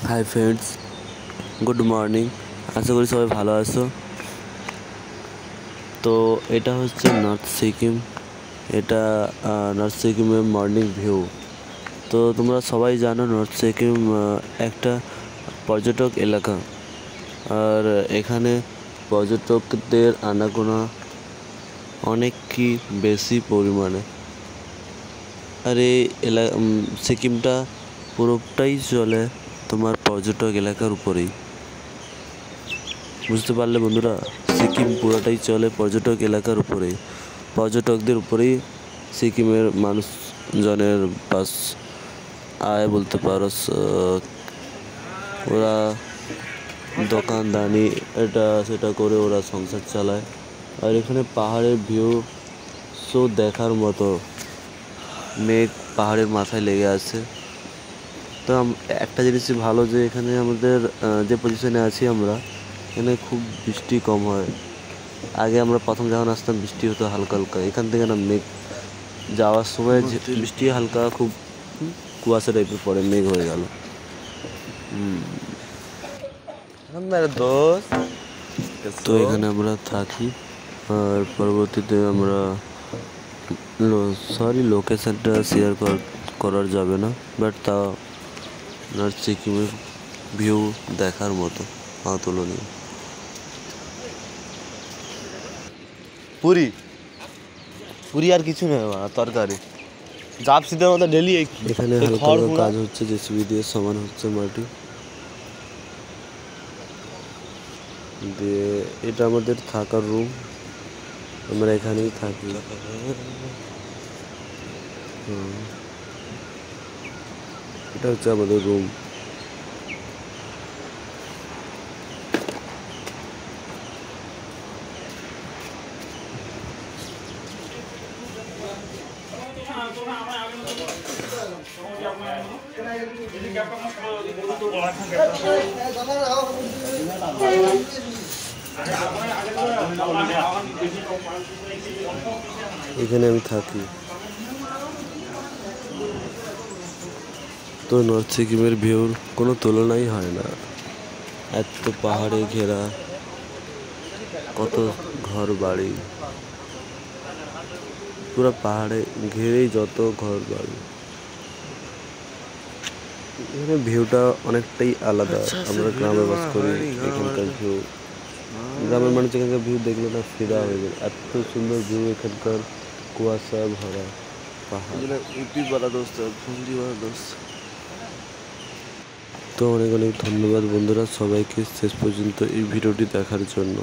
High friends, good morning. আশা করি সবাই ভালো আছো। তো এটা হচ্ছে নর্থ সিকিম। এটা নর্থ সিকিমের মর্নিং ভিউ। তো তোমরা সবাই জানো নর্থ সিকিম একটা পর্যটক এলাকা, আর এখানে পর্যটকদের আনাগোনা অনেক কি বেশি পরিমাণে। আর এই সিকিমটা পুরোটাই চলে তোমার পর্যটক এলাকার উপরেই। বুঝতে পারলে বন্ধুরা, সিকিম পুরোটাই চলে পর্যটক এলাকার উপরেই, পর্যটকদের উপরেই সিকিমের মানুষজনের বাস আয় বলতে পারো। ওরা দোকানদানি এটা সেটা করে ওরা সংসার চালায়। আর এখানে পাহাড়ের ভিউ দেখার মতো। মেঘ পাহাড়ের মাথায় লেগে আছে। তো একটা জিনিসই ভালো যে এখানে আমাদের যে পজিশনে আছি আমরা, এখানে খুব বৃষ্টি কম হয়। আগে আমরা প্রথম যখন আসতাম বৃষ্টি হতো হালকা হালকা, এখান থেকে না মেঘ যাওয়ার সময় বৃষ্টি হালকা খুব কুয়াশা টাইপের পড়ে, মেঘ হয়ে গেল। তো এখানে আমরা থাকি, আর পরবর্তীতে আমরা লোকেশনটা শেয়ার করার যাবে না, বাট তাও নর্থ সিকিমের ভিউ দেখার মতো অতুলনীয়। পুরি পুরি আর কিছু নেই, তরকারি জাপ শীতের মতো ডেলি। এখানে হালকা হালকা কাজ হচ্ছে, জেসিবি দিয়ে সমান হচ্ছে মাটি দিয়ে। এটা আমাদের থাকার রুম, আমরা এখানেই থাকি। এটা হচ্ছে আমাদের রুম। এখানে আমি থাকি। তো নর্থ সিকিমের ভিউর কোনো তুলনাই হয় না। এত পাহাড়ে ঘেরা, কত ঘর বাড়ি, পুরো পাহাড়ে ঘিরেই যত ঘর বাড়ি। এখানে ভিউটা অনেকটাই আলাদা। আমরা গ্রামে বাস করি, এখানকার ভিউ, গ্রামের মানুষ এখানকার ভিউ দেখলে না ফিদা হয়ে যায়। এত সুন্দর ভিউ এখানকার, কুয়াশা ভরা পাহাড়। তো অনেক অনেক ধন্যবাদ বন্ধুরা সবাইকে শেষ পর্যন্ত এই ভিডিওটি দেখার জন্য।